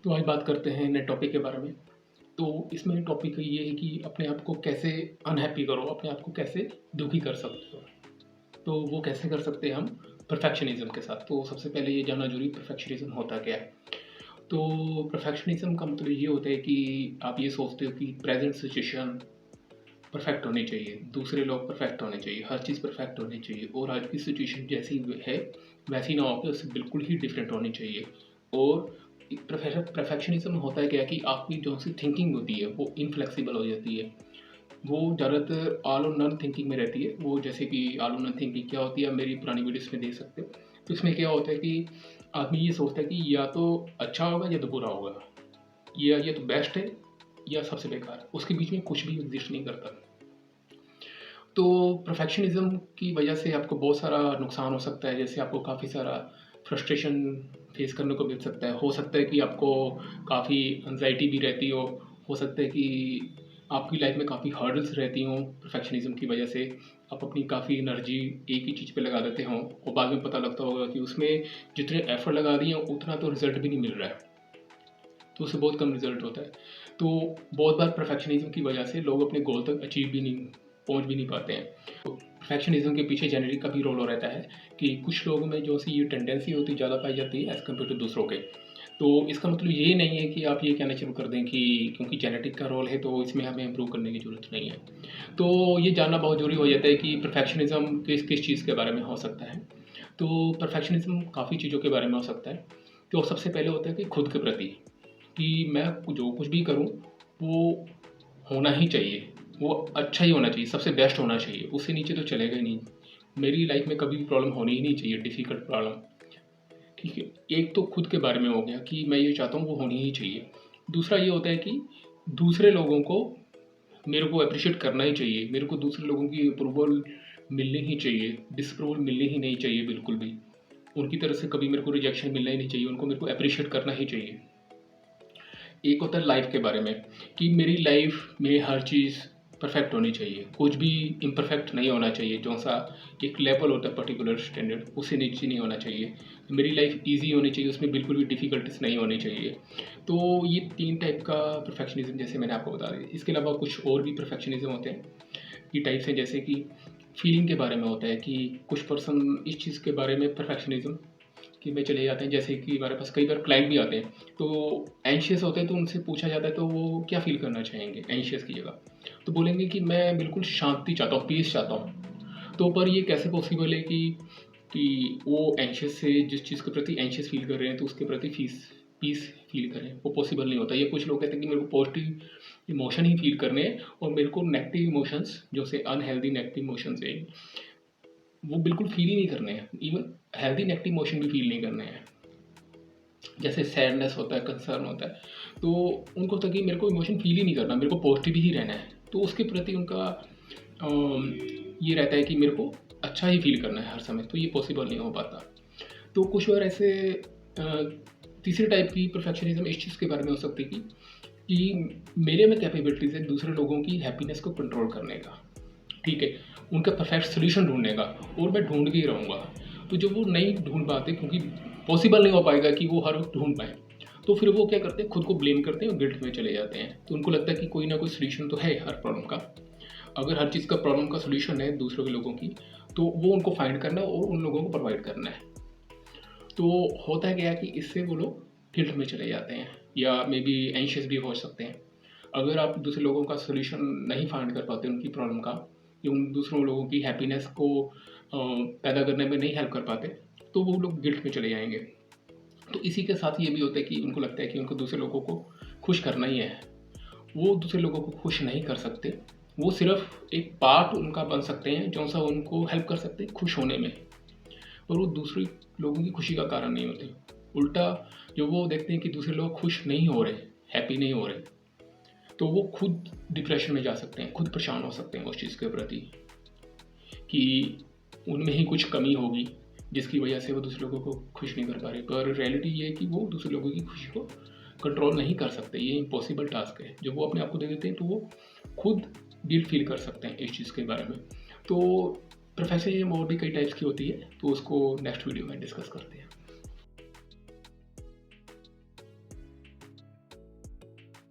तो आज बात करते हैं नए टॉपिक के बारे में। तो इसमें टॉपिक ये है कि अपने आप को कैसे अनहैप्पी करो, अपने आप को कैसे दुखी कर सकते हो। तो वो कैसे कर सकते हैं हम परफेक्शनिज़्म के साथ। तो सबसे पहले ये जानना ज़रूरी परफेक्शनिज़्म होता क्या है। तो परफेक्शनिज़्म का मतलब ये होता है कि आप ये सोचते हो कि प्रेज़ेंट सिचुएशन परफेक्ट होनी चाहिए, दूसरे लोग परफेक्ट होने चाहिए, हर चीज़ परफेक्ट होनी चाहिए और आज की सिचुएशन जैसी है वैसी ना होकर उससे बिल्कुल ही डिफरेंट होनी चाहिए। और परफेक्शनिज्म होता है क्या कि आपकी जो सी थिंकिंग होती है वो इनफ्लेक्सिबल हो जाती है। वो ज़्यादातर ऑल और नन थिंकिंग में रहती है। वो जैसे कि ऑल और नन थिंकिंग क्या होती है आप मेरी पुरानी वीडियोस में देख सकते हो। तो इसमें क्या होता है कि आदमी ये सोचता है कि या तो अच्छा होगा या तो बुरा होगा, या ये तो बेस्ट है या सबसे बेकार, उसके बीच में कुछ भी एग्जिस्ट नहीं करता। तो परफेक्शनिज़्म की वजह से आपको बहुत सारा नुकसान हो सकता है। जैसे आपको काफ़ी सारा फ्रस्ट्रेशन फेस करने को मिल सकता है। हो सकता है कि आपको काफ़ी एंग्जायटी भी रहती हो सकता है कि आपकी लाइफ में काफ़ी हर्डल्स रहती हों परफेक्शनिज़्म की वजह से। आप अपनी काफ़ी एनर्जी एक ही चीज़ पे लगा देते हों और बाद में पता लगता होगा कि उसमें जितने एफर्ट लगा दिए हैं उतना तो रिज़ल्ट भी नहीं मिल रहा है, तो उससे बहुत कम रिज़ल्ट होता है। तो बहुत बार परफेक्शनिज़्म की वजह से लोग अपने गोल तक अचीव भी नहीं पहुंच भी नहीं पाते हैं। तो परफेक्शनिज़्म के पीछे जेनेटिक का भी रोल हो रहता है कि कुछ लोगों में जो सी ये टेंडेंसी होती है ज़्यादा पाई जाती है एज़ कम्पेयर टू दूसरों के। तो इसका मतलब ये नहीं है कि आप ये कहना शुरू कर दें कि क्योंकि जेनेटिक का रोल है तो इसमें हमें इम्प्रूव करने की ज़रूरत नहीं है। तो ये जानना बहुत ज़रूरी हो जाता है कि परफेक्शनिज़्म किस किस चीज़ के बारे में हो सकता है। तो परफेक्शनिज़्म काफ़ी चीज़ों के बारे में हो सकता है। तो सबसे पहले होता है कि खुद के प्रति, कि मैं जो कुछ भी करूँ वो होना ही चाहिए, वो अच्छा ही होना चाहिए, सबसे बेस्ट होना चाहिए, उससे नीचे तो चलेगा ही नहीं। मेरी लाइफ में कभी भी प्रॉब्लम होनी ही नहीं चाहिए, डिफ़िकल्ट प्रॉब्लम, ठीक है। एक तो खुद के बारे में हो गया कि मैं ये चाहता हूँ वो होनी ही चाहिए। दूसरा ये होता है कि दूसरे लोगों को मेरे को एप्रिशिएट करना ही चाहिए, मेरे को दूसरे लोगों की अप्रूवल मिलनी ही चाहिए, डिसअप्रूवल मिलनी ही नहीं चाहिए बिल्कुल भी। उनकी तरफ से कभी मेरे को रिजेक्शन मिलना ही नहीं चाहिए, उनको मेरे को एप्रिशिएट करना ही चाहिए। एक होता है लाइफ के बारे में कि मेरी लाइफ में हर चीज़ परफेक्ट होनी चाहिए, कुछ भी इम्परफेक्ट नहीं होना चाहिए। जो सा एक लेवल होता है पर्टिकुलर स्टैंडर्ड उससे नीचे नहीं होना चाहिए। मेरी लाइफ इजी होनी चाहिए, उसमें बिल्कुल भी डिफ़िकल्टीज नहीं होनी चाहिए। तो ये 3 टाइप का परफेक्शनिज़्म जैसे मैंने आपको बता दिया। इसके अलावा कुछ और भी परफेक्शनिज़्म होते हैं, ये टाइप्स हैं। जैसे कि फीलिंग के बारे में होता है कि कुछ पर्सन इस चीज़ के बारे में परफेक्शनिज़्म कि में चले जाते हैं। जैसे कि हमारे पास कई बार क्लाइंट भी आते हैं तो एंशियस होते हैं, तो उनसे पूछा जाता है तो वो क्या फ़ील करना चाहेंगे एंशियस की जगह, तो बोलेंगे कि मैं बिल्कुल शांति चाहता हूँ, पीस चाहता हूँ। तो पर ये कैसे पॉसिबल है कि वो एंशियस से जिस चीज़ के प्रति एंशियस फ़ील कर रहे हैं तो उसके प्रति पीस फ़ील करें, वो पॉसिबल नहीं होता। ये कुछ लोग कहते हैं कि मेरे को पॉजिटिव इमोशन ही फ़ील करने हैं और मेरे को नेगेटिव इमोशंस जो से अनहेल्दी नेगेटिव इमोशंस है वो बिल्कुल फ़ील ही नहीं करने हैं। इवन हेल्दी नेगेटिव इमोशन भी फ़ील नहीं करने हैं। जैसे सैडनेस होता है, कंसर्न होता है, तो उनको होता है कि मेरे को इमोशन फ़ील ही नहीं करना, मेरे को पॉजिटिव ही रहना है। तो उसके प्रति उनका ये रहता है कि मेरे को अच्छा ही फ़ील करना है हर समय, तो ये पॉसिबल नहीं हो पाता। तो कुछ और ऐसे तीसरे टाइप की परफेक्शनिज़्म इस चीज़ के बारे में हो सकती है कि मेरे में कैपेबिलिटीज़ है दूसरे लोगों की हैप्पीनेस को कंट्रोल करने का, ठीक है, उनका परफेक्ट सॉल्यूशन ढूँढने का, और मैं ढूँढ के ही रहूँगा। तो जब वो नहीं ढूँढ पाते क्योंकि पॉसिबल नहीं हो पाएगा कि वो हर वक़्त ढूँढ पाएँ, तो फिर वो क्या करते हैं खुद को ब्लेम करते हैं और गिल्ट में चले जाते हैं। तो उनको लगता है कि कोई ना कोई सॉल्यूशन तो है हर प्रॉब्लम का। अगर हर चीज़ का प्रॉब्लम का सॉल्यूशन है दूसरों के लोगों की, तो वो उनको फाइंड करना है और उन लोगों को प्रोवाइड करना है। तो होता है क्या है कि इससे वो लोग गिल्ट में चले जाते हैं या मे बी एंशियस भी हो सकते हैं। अगर आप दूसरे लोगों का सॉल्यूशन नहीं फाइंड कर पाते उनकी प्रॉब्लम का, या उन दूसरों लोगों की हैप्पीनेस को पैदा करने में नहीं हेल्प कर पाते, तो वो लोग गिल्ट में चले जाएंगे। तो इसी के साथ ये भी होता है कि उनको लगता है कि उनको दूसरे लोगों को खुश करना ही है। वो दूसरे लोगों को खुश नहीं कर सकते, वो सिर्फ एक पार्ट उनका बन सकते हैं जो सा उनको हेल्प कर सकते हैं खुश होने में, और वो दूसरे लोगों की खुशी का कारण नहीं होते। उल्टा जो वो देखते हैं कि दूसरे लोग खुश नहीं हो रहे, हैप्पी नहीं हो रहे, तो वो खुद डिप्रेशन में जा सकते हैं, खुद परेशान हो सकते हैं उस चीज़ के प्रति कि उनमें ही कुछ कमी होगी जिसकी वजह से वो दूसरे लोगों को खुश नहीं कर पा रहे। पर रियलिटी ये है कि वो दूसरे लोगों की खुशी को कंट्रोल नहीं कर सकते, ये इम्पॉसिबल टास्क है। जब वो अपने आप को दे देते हैं तो वो खुद गिल्ट फील कर सकते हैं इस चीज़ के बारे में। तो प्रोफेशनलिज्म और भी कई टाइप्स की होती है, तो उसको नेक्स्ट वीडियो में डिस्कस करते हैं।